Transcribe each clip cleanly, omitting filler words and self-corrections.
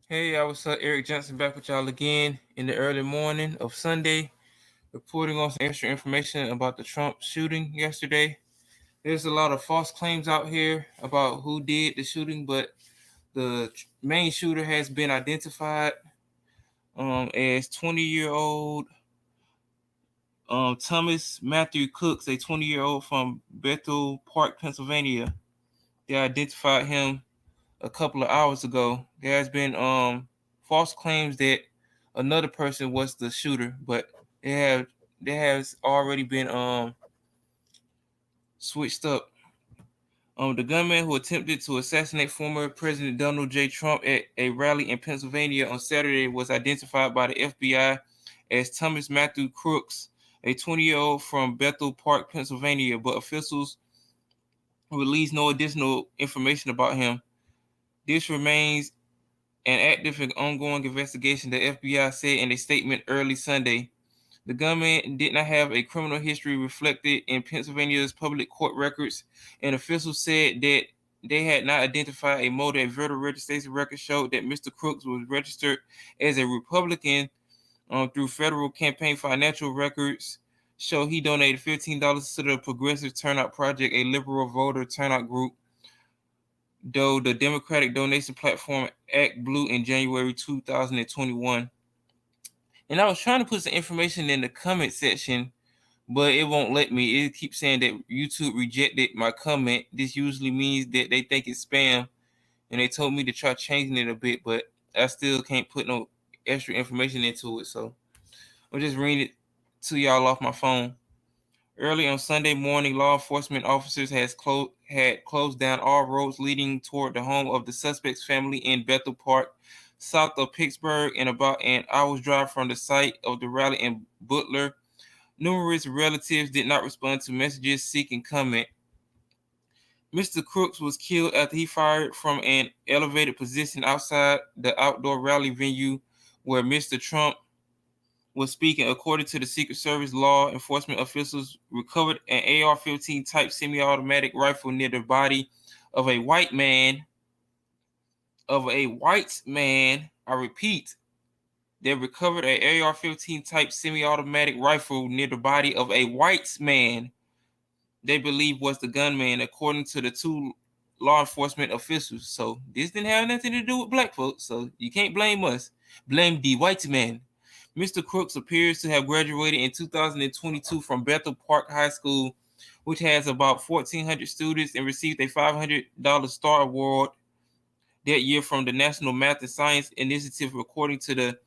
Hey, I was Eric Johnson back with y'all again in the early morning of Sunday, reporting on some extra information about the Trump shooting yesterday. There's a lot of false claims out here about who did the shooting, but the main shooter has been identified as 20-year-old Thomas Matthew Crooks, a 20-year-old from Bethel Park, Pennsylvania. They identified him a couple of hours ago. There has been false claims that another person was the shooter, but there has already been switched up. The gunman who attempted to assassinate former President Donald J. Trump at a rally in Pennsylvania on Saturday was identified by the FBI as Thomas Matthew Crooks, a 20-year-old from Bethel Park, Pennsylvania, but officials released no additional information about him. This remains an active and ongoing investigation, the FBI said in a statement early Sunday. The gunman did not have a criminal history reflected in Pennsylvania's public court records, and officials said that they had not identified a motive. Voter registration records showed that Mr. Crooks was registered as a Republican through federal campaign financial records. Show he donated $15 to the Progressive Turnout Project, a liberal voter turnout group, though the Democratic donation platform Act Blue in January 2021. And I was trying to put some information in the comment section, but it won't let me. It keeps saying that YouTube rejected my comment. This usually means that they think it's spam, and they told me to try changing it a bit, but I still can't put no extra information into it. So I'm just reading it to y'all off my phone. Early on Sunday morning, law enforcement officers had closed down all roads leading toward the home of the suspect's family in Bethel Park, south of Pittsburgh, and about an hour's drive from the site of the rally in Butler. Numerous relatives did not respond to messages seeking comment. Mr. Crooks was killed after he fired from an elevated position outside the outdoor rally venue where Mr. Trump was speaking. According to the Secret Service, law enforcement officials recovered an AR-15 type semi-automatic rifle near the body of a white man. I repeat, they recovered an AR-15 type semi-automatic rifle near the body of a white man they believe was the gunman, according to the two law enforcement officials. So this didn't have nothing to do with black folks, so you can't blame us. Blame the white man. Mr. Crooks appears to have graduated in 2022 from Bethel Park High School, which has about 1,400 students, and received a $500 Star Award that year from the National Math and Science Initiative, according to the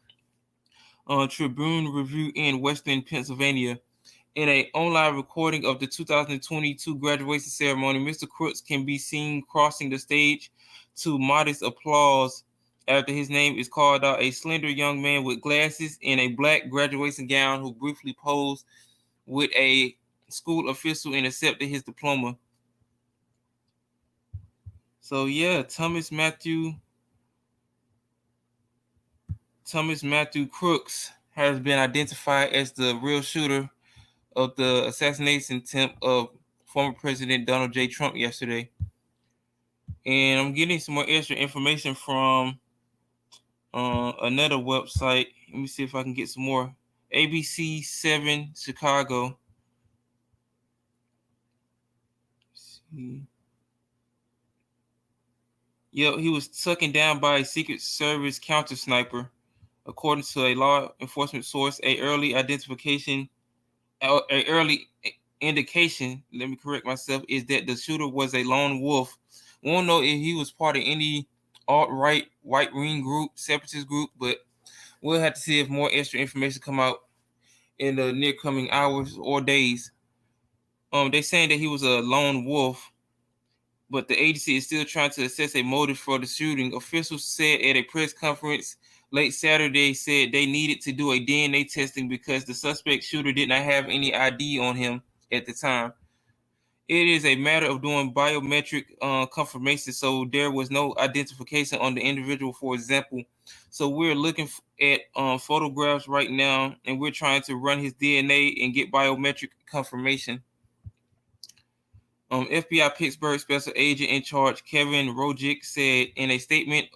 Tribune Review in Western Pennsylvania. In an online recording of the 2022 graduation ceremony, Mr. Crooks can be seen crossing the stage to modest applause after his name is called out. A slender young man with glasses in a black graduation gown who briefly posed with a school official and accepted his diploma. So yeah, Thomas Matthew Crooks has been identified as the real shooter of the assassination attempt of former President Donald J. Trump yesterday. And I'm getting some more extra information from another website. Let me see if I can get some more. ABC 7 Chicago. Let's see. Yep, he was taken down by a Secret Service counter sniper, according to a law enforcement source. A early indication, let me correct myself, is that the shooter was a lone wolf. We won't know if he was part of any alt-right white wing group, separatist group, but we'll have to see if more extra information come out in the near coming hours or days. They're saying that he was a lone wolf, but the agency is still trying to assess a motive for the shooting. Officials said at a press conference late Saturday said they needed to do a DNA testing because the suspect shooter did not have any ID on him at the time. It is a matter of doing biometric confirmation, so there was no identification on the individual, for example. So we're looking at photographs right now, and we're trying to run his DNA and get biometric confirmation. FBI Pittsburgh Special Agent in charge Kevin Rojic said in a statement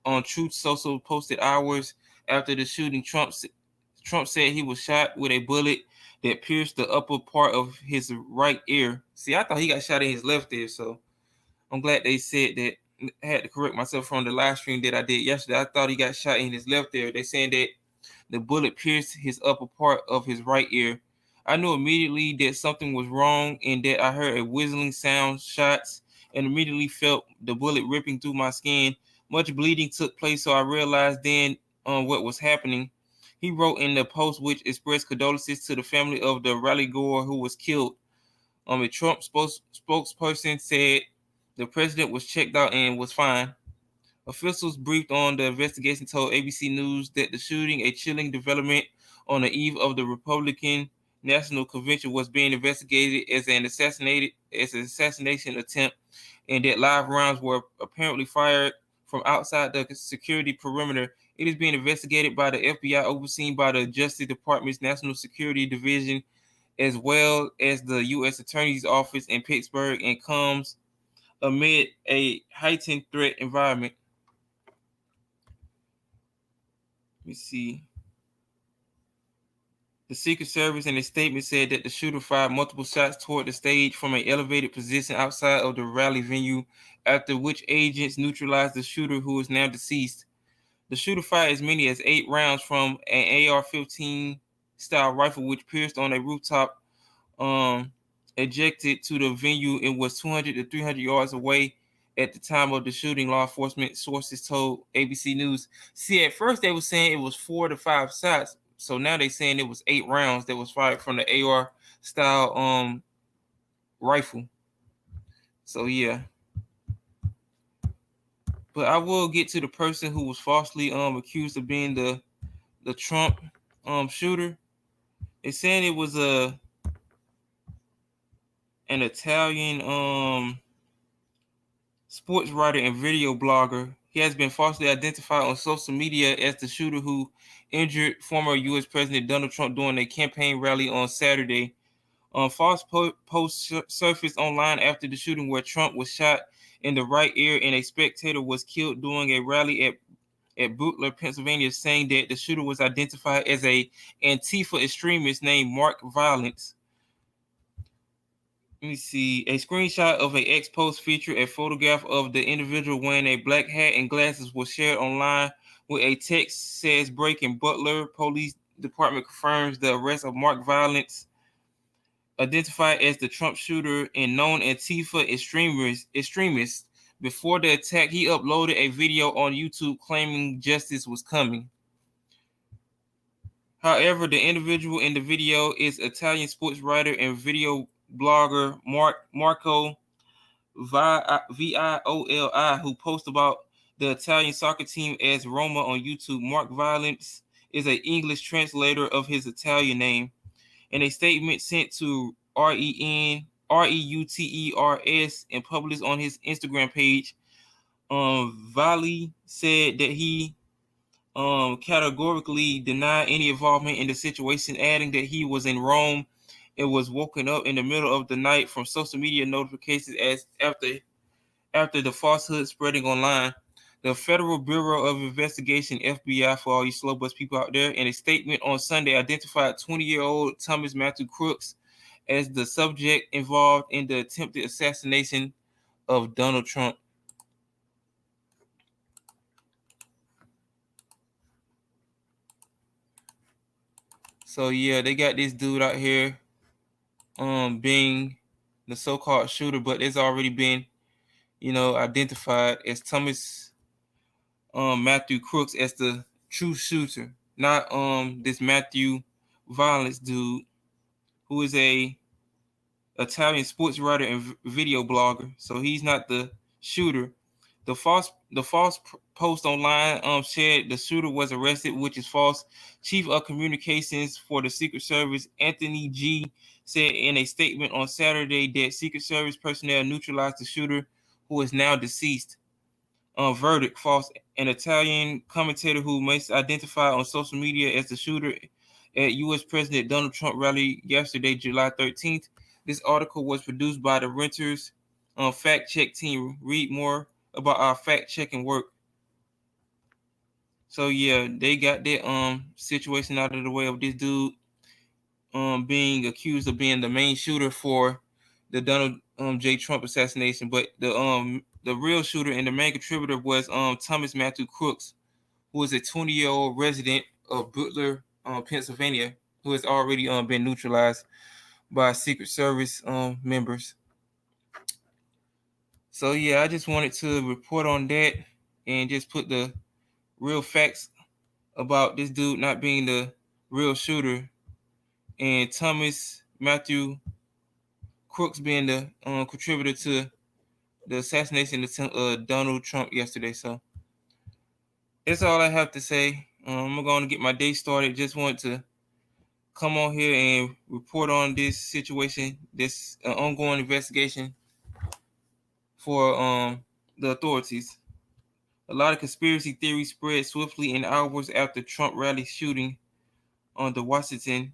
on Truth Social posted hours after the shooting, Trump said he was shot with a bullet that pierced the upper part of his right ear. See, I thought he got shot in his left ear, so I'm glad they said that. I had to correct myself from the live stream that I did yesterday. I thought he got shot in his left ear. They saying that the bullet pierced his upper part of his right ear. I knew immediately that something was wrong and that I heard a whistling sound, shots, and immediately felt the bullet ripping through my skin. Much bleeding took place, so I realized then what was happening. He wrote in the post, which expressed condolences to the family of the rally goer who was killed. A Trump spokesperson said the president was checked out and was fine. Officials briefed on the investigation told ABC News that the shooting, a chilling development on the eve of the Republican National Convention, was being investigated as an assassination attempt, and that live rounds were apparently fired from outside the security perimeter. It is being investigated by the FBI, overseen by the Justice Department's National Security Division, as well as the U.S. Attorney's Office in Pittsburgh, and comes amid a heightened threat environment. Let me see. The Secret Service in a statement said that the shooter fired multiple shots toward the stage from an elevated position outside of the rally venue, after which agents neutralized the shooter, who is now deceased. The shooter fired as many as 8 rounds from an AR-15 style rifle, which pierced on a rooftop ejected to the venue. It was 200 to 300 yards away at the time of the shooting, law enforcement sources told ABC News. See, at first they were saying it was 4 to 5 shots, so now they're saying it was 8 rounds that was fired from the AR style rifle. So yeah, but I will get to the person who was falsely accused of being the Trump shooter. They're saying it was an Italian sports writer and video blogger. He has been falsely identified on social media as the shooter who injured former U.S. President Donald Trump during a campaign rally on Saturday. False posts surfaced online after the shooting, where Trump was shot in the right ear and a spectator was killed during a rally at Butler, Pennsylvania, saying that the shooter was identified as a Antifa extremist named Mark Violence. Let me see. A screenshot of an X post featured a photograph of the individual wearing a black hat and glasses was shared online with a text says breaking Butler Police Department confirms the arrest of Mark Violence, identified as the Trump shooter and known Antifa extremist. Before the attack, he uploaded a video on YouTube claiming justice was coming. However, the individual in the video is Italian sports writer and video blogger Marco Violi, who posts about the Italian soccer team as Roma on YouTube. Mark Violence is an English translator of his Italian name. In a statement sent to REUTERS and published on his Instagram page, Violi said that he categorically denied any involvement in the situation, adding that he was in Rome and was woken up in the middle of the night from social media notifications as after the falsehood spreading online. The Federal Bureau of Investigation, FBI, for all you slow bus people out there, in a statement on Sunday identified 20-year-old Thomas Matthew Crooks as the subject involved in the attempted assassination of Donald Trump. So yeah, they got this dude out here being the so-called shooter, but it's already been, identified as Thomas Matthew Crooks as the true shooter, not this Matthew Violence dude, who is a Italian sports writer and video blogger. So he's not the shooter. The false post online said the shooter was arrested, which is false. Chief of Communications for the Secret Service, Anthony G., said in a statement on Saturday that Secret Service personnel neutralized the shooter, who is now deceased. Verdict, false. An Italian commentator who misidentified on social media as the shooter at U.S. President Donald Trump rally yesterday, July 13th. This article was produced by the Renters fact check team. Read more about our fact checking work. So yeah, they got that situation out of the way of this dude being accused of being the main shooter for the Donald J. Trump assassination. But the real shooter and the main contributor was Thomas Matthew Crooks, who was a 20-year-old resident of Butler, Pennsylvania, who has already been neutralized by Secret Service members. So yeah, I just wanted to report on that and just put the real facts about this dude not being the real shooter and Thomas Matthew Crooks being the contributor to the assassination of Donald Trump yesterday. So that's all I have to say. I'm going to get my day started. Just want to come on here and report on this situation, this ongoing investigation for the authorities. A lot of conspiracy theories spread swiftly in hours after Trump rally shooting on the Washington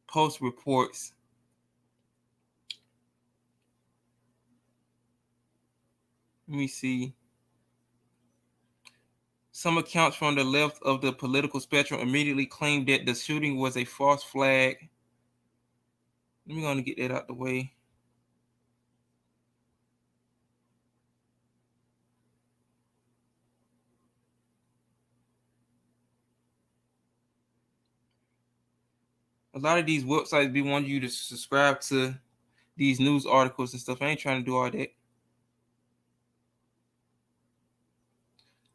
Post reports. Let me see. Some accounts from the left of the political spectrum immediately claimed that the shooting was a false flag. Let me go and get that out the way. A lot of these websites be wanting you to subscribe to these news articles and stuff. I ain't trying to do all that.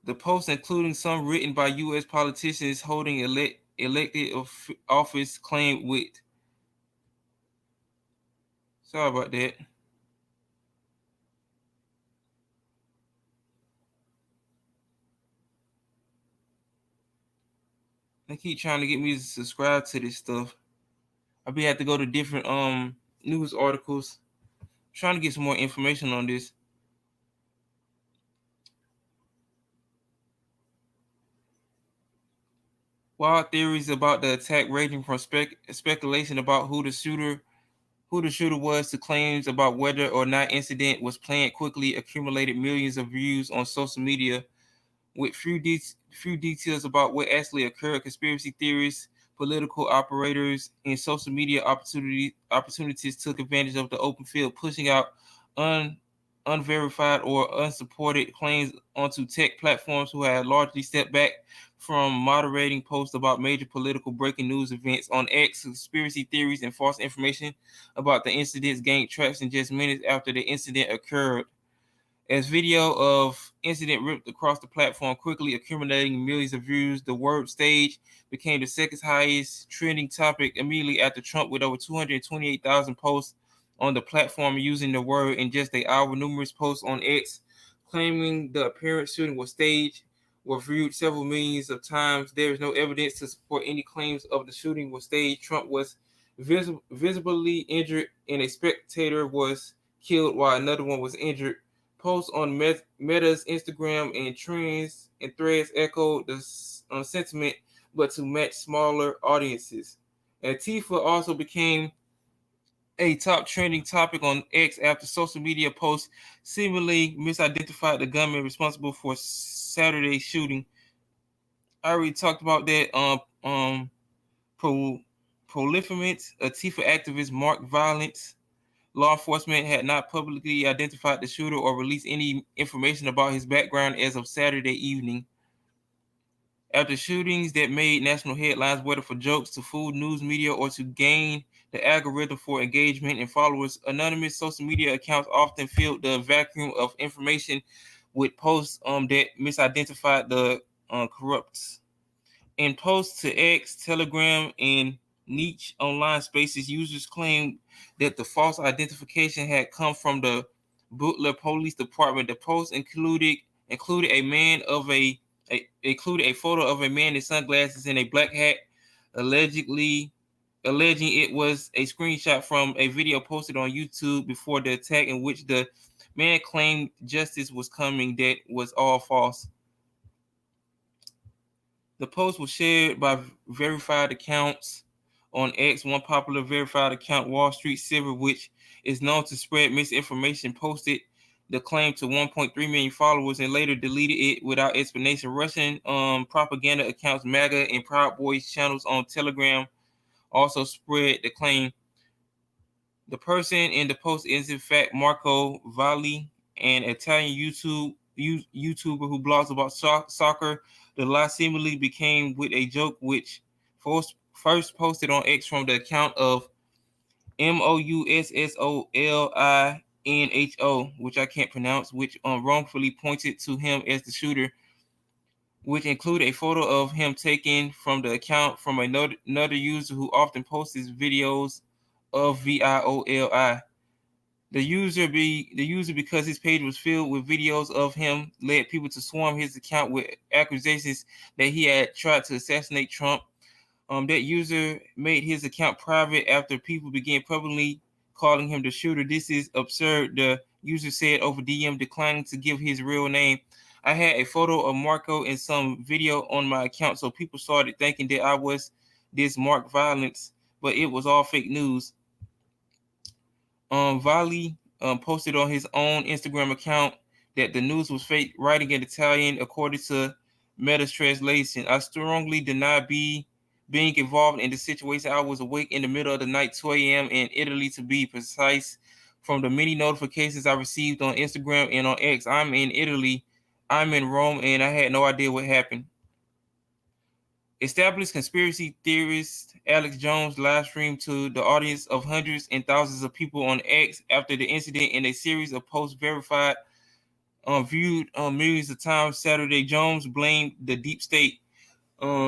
The posts, including some written by U.S. politicians holding elected office, claimed with. Sorry about that. They keep trying to get me to subscribe to this stuff. I be have to go to different news articles, trying to get some more information on this. Wild theories about the attack ranging from speculation about who the shooter was to claims about whether or not incident was planned quickly accumulated millions of views on social media with few details about what actually occurred. Conspiracy theorists, political operators, and social media opportunities took advantage of the open field, pushing out unverified or unsupported claims onto tech platforms who had largely stepped back from moderating posts about major political breaking news events. On X, conspiracy theories and false information about the incidents gained traction just minutes after the incident occurred. As video of incident ripped across the platform, quickly accumulating millions of views, the word stage became the second highest trending topic immediately after Trump, with over 228,000 posts on the platform using the word in just an hour. Numerous posts on X claiming the apparent shooting was staged were viewed several millions of times. There is no evidence to support any claims of the shooting was staged. Trump was visibly injured, and a spectator was killed while another one was injured. Posts on Meta's Instagram and Threads echoed the sentiment, but to match smaller audiences. Antifa also became a top trending topic on X after social media posts seemingly misidentified the gunman responsible for Saturday's shooting. I already talked about that. Proliferate Antifa activists marked violence. Law enforcement had not publicly identified the shooter or released any information about his background as of Saturday evening. After shootings that made national headlines, whether for jokes, to fool news media, or to gain the algorithm for engagement and followers, anonymous social media accounts often filled the vacuum of information with posts that misidentified the corrupts. In posts to X, Telegram, and niche online spaces, users claimed that the false identification had come from the Butler Police Department. The post included included a photo of a man in sunglasses and a black hat, alleging it was a screenshot from a video posted on YouTube before the attack, in which the man claimed justice was coming. That was all false. The post was shared by verified accounts on X. One popular verified account, Wall Street Silver, which is known to spread misinformation, posted the claim to 1.3 million followers and later deleted it without explanation. Russian propaganda accounts, MAGA and Proud Boys channels on Telegram also spread the claim. The person in the post is in fact Marco Valli, an Italian YouTuber who blogs about soccer. The lie seemingly became with a joke which first posted on X from the account of Moussollinho, which I can't pronounce, which wrongfully pointed to him as the shooter, which included a photo of him taken from the account from another user who often posts videos of VIOLI. The user, because his page was filled with videos of him, led people to swarm his account with accusations that he had tried to assassinate Trump. That user made his account private after people began publicly calling him the shooter. This is absurd, the user said over DM, declining to give his real name. I had a photo of Marco and some video on my account, so people started thinking that I was this marked violence, but it was all fake news. Valli posted on his own Instagram account that the news was fake, writing in Italian, according to Meta's translation. I strongly deny being involved in the situation. I was awake in the middle of the night, 2 a.m. in Italy, to be precise. From the many notifications I received on Instagram and on X, I'm in Italy, I'm in Rome, and I had no idea what happened. Established conspiracy theorist Alex Jones live streamed to the audience of hundreds and thousands of people on X after the incident in a series of posts verified, viewed millions of times Saturday. Jones blamed the deep state.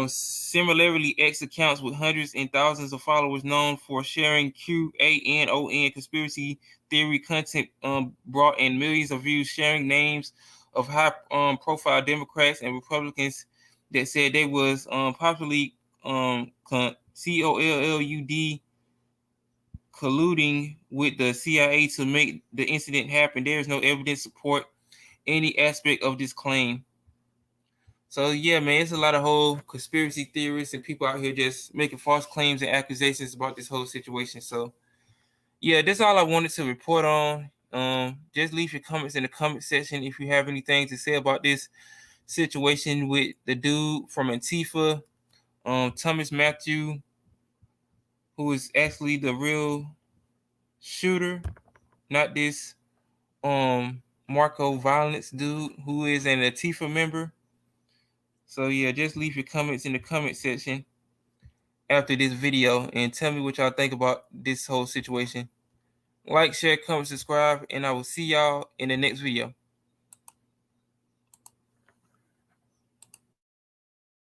Similarly, X accounts with hundreds and thousands of followers known for sharing QAnon conspiracy theory content brought in millions of views, sharing names of high profile Democrats and Republicans that said they was possibly COLLUD colluding with the CIA to make the incident happen. There is no evidence to support any aspect of this claim. So yeah, man, it's a lot of whole conspiracy theorists and people out here just making false claims and accusations about this whole situation. So yeah, that's all I wanted to report on. Just leave your comments in the comment section if you have anything to say about this situation with the dude from Antifa, Thomas Matthew, who is actually the real shooter, not this Marco Violence dude who is an Antifa member. So yeah, just leave your comments in the comment section after this video and tell me what y'all think about this whole situation. Like, share, comment, subscribe, and I will see y'all in the next video.